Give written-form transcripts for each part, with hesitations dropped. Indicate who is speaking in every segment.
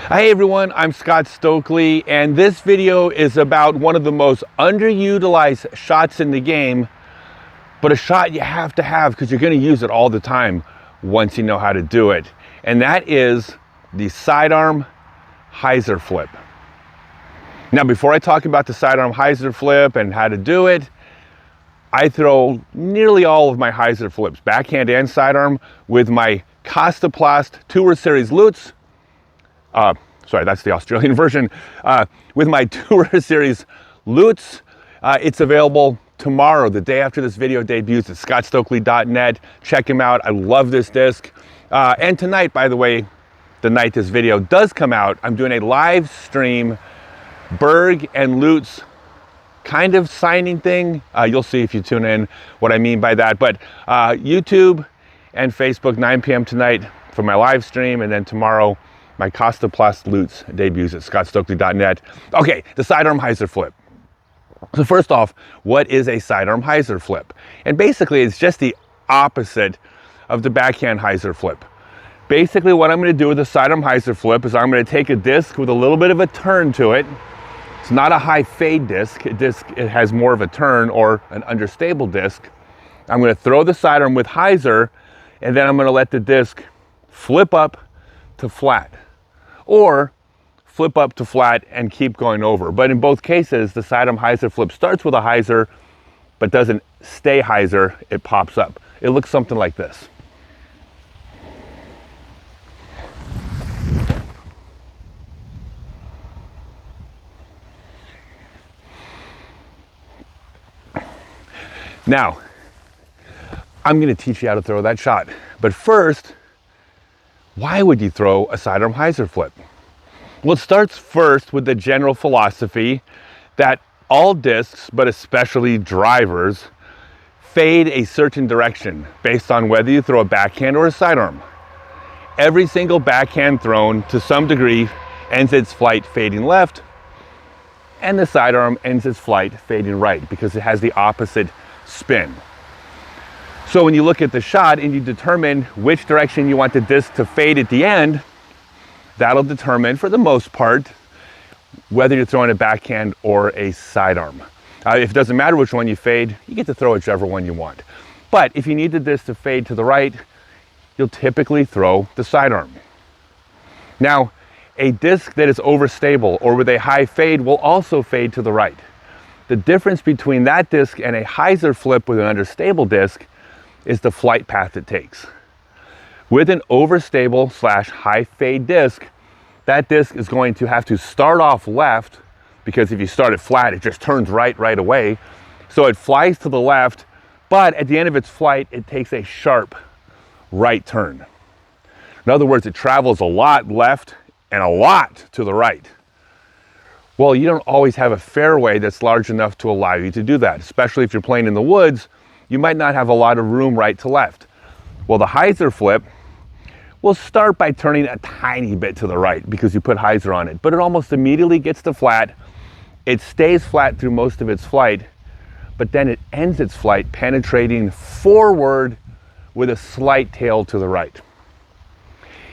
Speaker 1: Hey everyone, I'm Scott Stokely, and this video is about one of the most underutilized shots in the game, but a shot you have to have because you're going to use it all the time once you know how to do it. And that is the Sidearm Hyzer Flip. Now, before I talk about the Sidearm Hyzer Flip and how to do it, I throw nearly all of my Hyzer Flips, backhand and sidearm, with my Kastaplast Tour Series Lutes. Sorry, that's the Australian version. With my Tour Series Lutes. It's available tomorrow, the day after this video debuts, at scottstokely.net. Check him out. I love this disc. And tonight, by the way, the night this video does come out, I'm doing a live stream Berg and Lutes kind of signing thing. You'll see if you tune in what I mean by that. But YouTube and Facebook, 9 p.m. tonight for my live stream, and then tomorrow my Kastaplast Lutes debuts at scottstokely.net. Okay, the Sidearm Hyzer Flip. So first off, what is a Sidearm Hyzer Flip? And basically, it's just the opposite of the backhand Hyzer Flip. Basically, what I'm going to do with the Sidearm Hyzer Flip is I'm going to take a disc with a little bit of a turn to it. It's not a high fade disc. It has more of a turn or an understable disc. I'm going to throw the sidearm with hyzer, and then I'm going to let the disc flip up to flat, or flip up to flat and keep going over. But in both cases, the Sidearm Hyzer Flip starts with a hyzer, but doesn't stay hyzer, it pops up. It looks something like this. Now, I'm gonna teach you how to throw that shot. But first, why would you throw a Sidearm Hyzer Flip? Well, it starts first with the general philosophy that all discs, but especially drivers, fade a certain direction based on whether you throw a backhand or a sidearm. Every single backhand thrown, to some degree, ends its flight fading left, and the sidearm ends its flight fading right because it has the opposite spin. So when you look at the shot and you determine which direction you want the disc to fade at the end, that'll determine, for the most part, whether you're throwing a backhand or a sidearm. If it doesn't matter which one you fade, you get to throw whichever one you want. But if you need the disc to fade to the right, you'll typically throw the sidearm. Now, a disc that is overstable or with a high fade will also fade to the right. The difference between that disc and a Hyzer Flip with an understable disc is the flight path it takes. With an overstable / high fade disc, that disc is going to have to start off left, because if you start it flat, it just turns right away. So it flies to the left, but at the end of its flight, it takes a sharp right turn. In other words, it travels a lot left and a lot to the right. Well, you don't always have a fairway that's large enough to allow you to do that, especially if you're playing in the woods. You might not have a lot of room right to left. Well, the Hyzer Flip will start by turning a tiny bit to the right because you put hyzer on it, but it almost immediately gets to flat. It stays flat through most of its flight, but then it ends its flight penetrating forward with a slight tail to the right.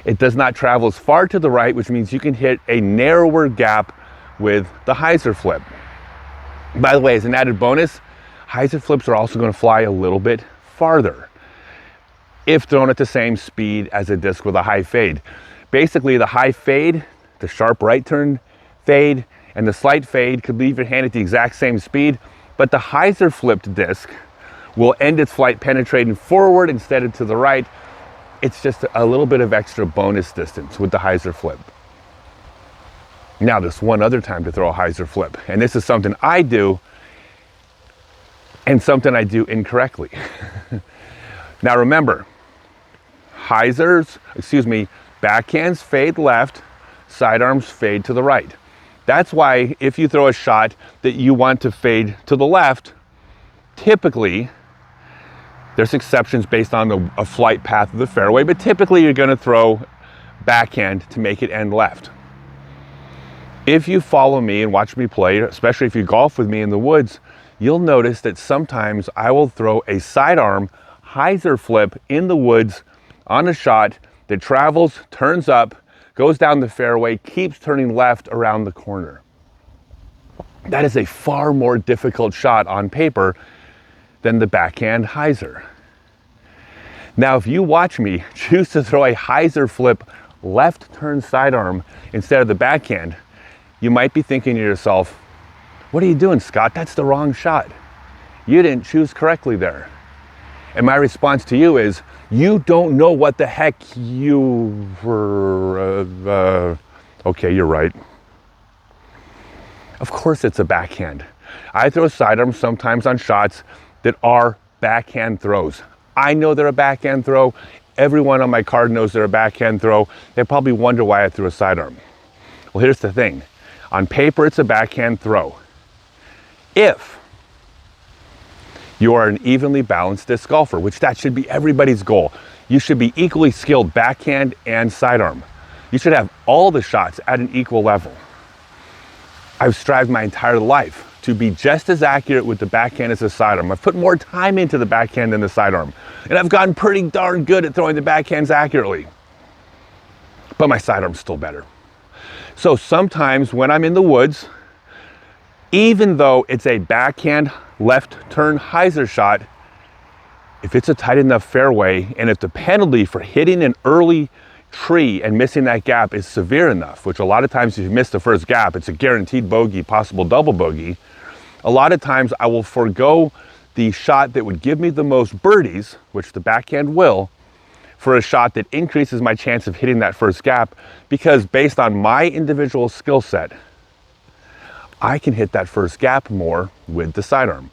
Speaker 1: It does not travel as far to the right, which means you can hit a narrower gap with the Hyzer Flip. By the way, as an added bonus, Hyzer Flips are also going to fly a little bit farther if thrown at the same speed as a disc with a high fade. Basically, the high fade, the sharp right turn fade, and the slight fade could leave your hand at the exact same speed, but the Hyzer Flipped disc will end its flight penetrating forward instead of to the right. It's just a little bit of extra bonus distance with the Hyzer Flip. Now, there's one other time to throw a Hyzer Flip, and this is something I do and something I do incorrectly. Now remember, backhands fade left, sidearms fade to the right. That's why if you throw a shot that you want to fade to the left, typically, there's exceptions based on a flight path of the fairway, but typically you're going to throw backhand to make it end left. If you follow me and watch me play, especially if you golf with me in the woods, you'll notice that sometimes I will throw a sidearm Hyzer Flip in the woods on a shot that travels, turns up, goes down the fairway, keeps turning left around the corner. That is a far more difficult shot on paper than the backhand hyzer. Now, if you watch me choose to throw a hyzer flip left turn sidearm instead of the backhand, you might be thinking to yourself, what are you doing, Scott? That's the wrong shot. You didn't choose correctly there. And my response to you is, you don't know what the heck you were, okay, you're right. Of course it's a backhand. I throw sidearms sometimes on shots that are backhand throws. I know they're a backhand throw. Everyone on my card knows they're a backhand throw. They probably wonder why I threw a sidearm. Well, here's the thing. On paper, it's a backhand throw. If you are an evenly balanced disc golfer, which that should be everybody's goal. You should be equally skilled backhand and sidearm. You should have all the shots at an equal level. I've strived my entire life to be just as accurate with the backhand as the sidearm. I've put more time into the backhand than the sidearm. And I've gotten pretty darn good at throwing the backhands accurately. But my sidearm's still better. So sometimes when I'm in the woods, even though it's a backhand left turn hyzer shot, if it's a tight enough fairway and if the penalty for hitting an early tree and missing that gap is severe enough, which a lot of times if you miss the first gap, it's a guaranteed bogey, possible double bogey. A lot of times I will forego the shot that would give me the most birdies, which the backhand will, for a shot that increases my chance of hitting that first gap, because based on my individual skill set, I can hit that first gap more with the sidearm.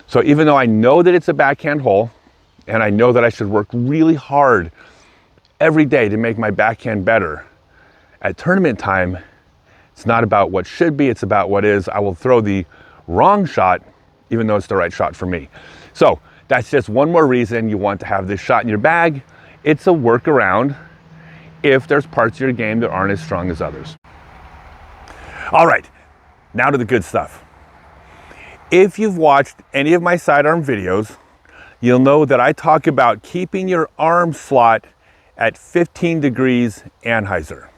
Speaker 1: So even though I know that it's a backhand hole, and I know that I should work really hard every day to make my backhand better, at tournament time, it's not about what should be, it's about what is. I will throw the wrong shot, even though it's the right shot for me. So that's just one more reason you want to have this shot in your bag. It's a workaround if there's parts of your game that aren't as strong as others. All right, now to the good stuff. If you've watched any of my sidearm videos, you'll know that I talk about keeping your arm slot at 15 degrees anhyzer.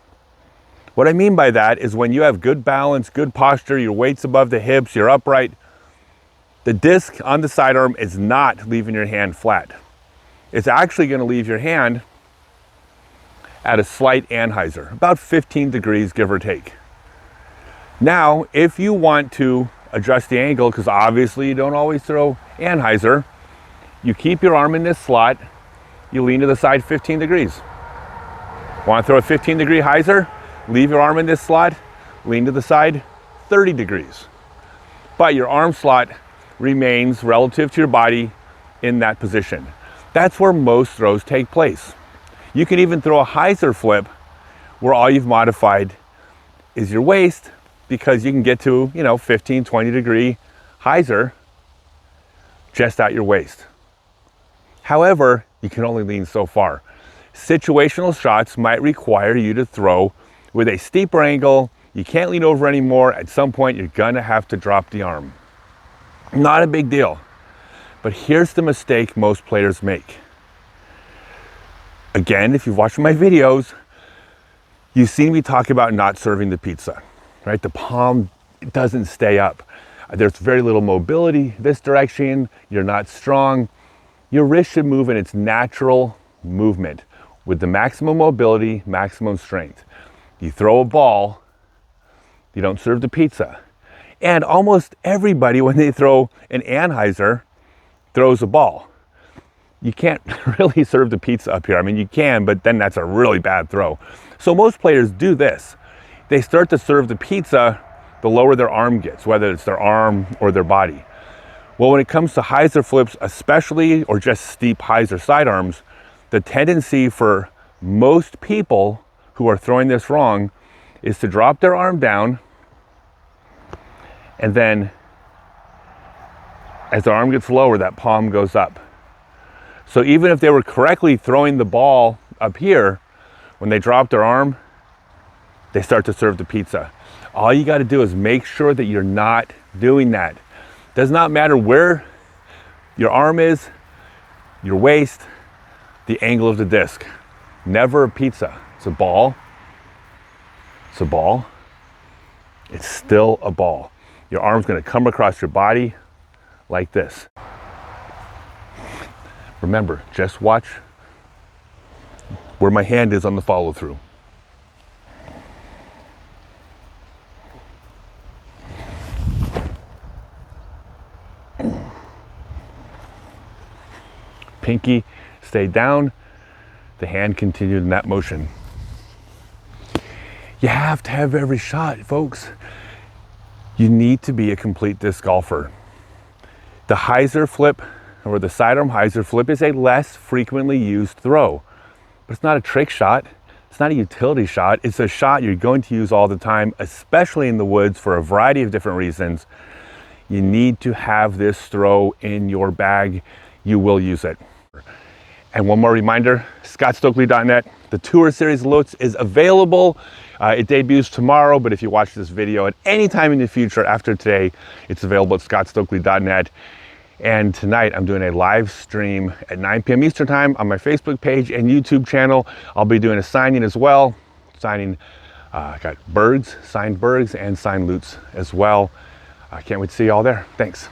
Speaker 1: What I mean by that is when you have good balance, good posture, your weight's above the hips, you're upright, the disc on the sidearm is not leaving your hand flat. It's actually going to leave your hand at a slight anhyzer, about 15 degrees, give or take. Now, if you want to adjust the angle, because obviously you don't always throw anhyzer, you keep your arm in this slot, you lean to the side 15 degrees. Want to throw a 15 degree hyzer? Leave your arm in this slot, lean to the side 30 degrees. But your arm slot remains relative to your body in that position. That's where most throws take place. You can even throw a hyzer flip where all you've modified is your waist, because you can get to, 15, 20 degree hyzer just at your waist. However, you can only lean so far. Situational shots might require you to throw with a steeper angle. You can't lean over anymore. At some point, you're gonna have to drop the arm. Not a big deal. But here's the mistake most players make. Again, if you've watched my videos, you've seen me talk about not serving the pizza, right? The palm doesn't stay up. There's very little mobility this direction. You're not strong. Your wrist should move in its natural movement with the maximum mobility, maximum strength. You throw a ball, you don't serve the pizza. And almost everybody, when they throw an anhyzer, throws a ball. You can't really serve the pizza up here. I mean, you can, but then that's a really bad throw. So most players do this. They start to serve the pizza the lower their arm gets, whether it's their arm or their body. Well, when it comes to hyzer flips, especially, or just steep hyzer sidearms, the tendency for most people who are throwing this wrong is to drop their arm down, and then as their arm gets lower, that palm goes up. So even if they were correctly throwing the ball up here, when they drop their arm, they start to serve the pizza. All you got to do is make sure that you're not doing that. Does not matter where your arm is, your waist, the angle of the disc. Never a pizza. It's a ball, It's a ball. It's still a ball. Your arm's gonna come across your body like this. Remember, just watch where my hand is on the follow through. Pinky stayed down, the hand continued in that motion. You have to have every shot, folks. You need to be a complete disc golfer. The Hyzer Flip, or the Sidearm Hyzer Flip, is a less frequently used throw. But it's not a trick shot. It's not a utility shot. It's a shot you're going to use all the time, especially in the woods for a variety of different reasons. You need to have this throw in your bag. You will use it. And one more reminder, ScottStokely.net, the Tour Series Lotus is available. It debuts tomorrow, but if you watch this video at any time in the future after today, it's available at ScottStokely.net. And tonight I'm doing a live stream at 9 p.m. Eastern time on my Facebook page and YouTube channel. I'll be doing a signing as well. Signing, got birds, signed birds and signed lutes as well. I can't wait to see you all there. Thanks.